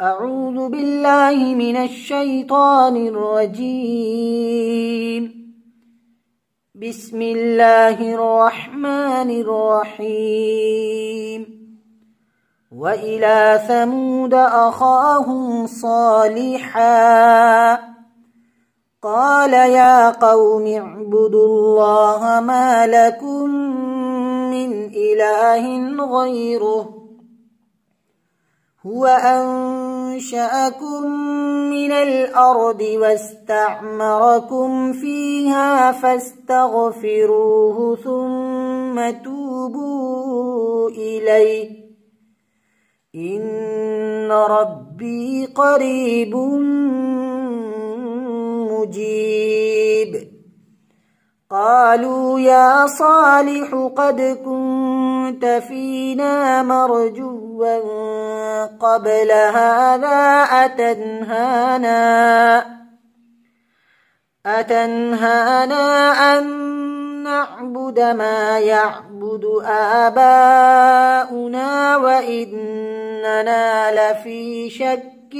أعوذ بالله من الشيطان الرجيم. بسم الله الرحمن الرحيم. وإلى ثمود أخاهم صالحا قال يا قوم اعبدوا الله ما لكم من إله غيره هو أنشأكم من الأرض واستعمركم فيها فاستغفروه ثم توبوا إليه إن ربي قريب مجيب. قالوا يا صالح قد كنت فينا مرجوا قبل هذا أتنهانا أن نعبد ما يعبد آباؤنا وإننا لفي شك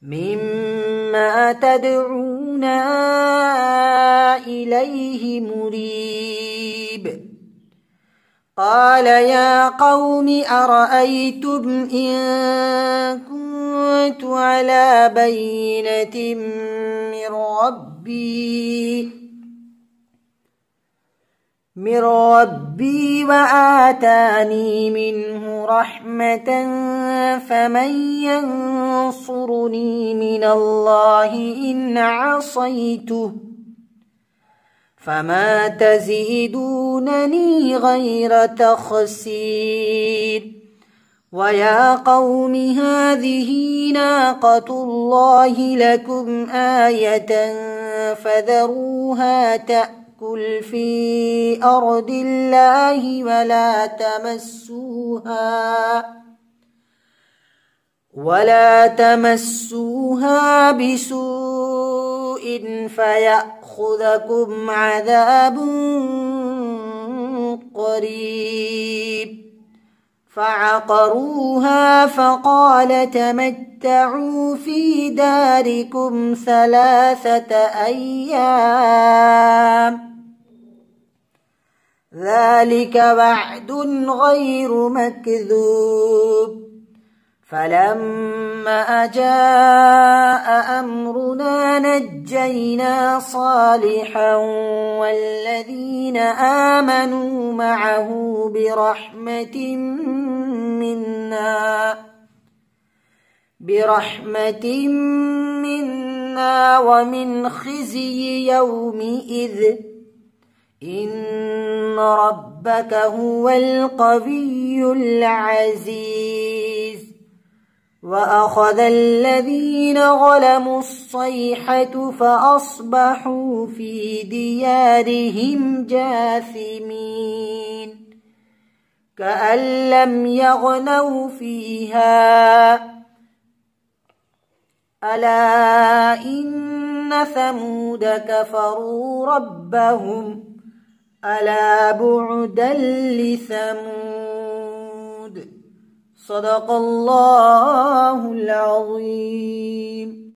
مما تدعونا إليه مريب. قال يا قوم أرأيتم إن كنت على بينة من ربي وآتاني منه رحمة فمن ينصرني من الله إن عصيته فما تزيدونني غير تخسير. ويا قوم هذه ناقة الله لكم آية فذروها تأكل في أرض الله ولا تمسوها بسوء فيأخذكم عذاب قريب. فعقروها فقال تمتعوا في داركم 3 أيام ذلك وعد غير مكذوب. فلما جاء أمرنا نجينا صالحا والذين آمنوا معه برحمة منا ومن خزي يومئذ إن ربك هو القوي العزيز. وأخذ الذين ظلموا الصيحة فأصبحوا في ديارهم جاثمين كأن لم يغنوا فيها ألا إن ثمود كفروا ربهم ألا بعدا لثمود. صدق الله العظيم.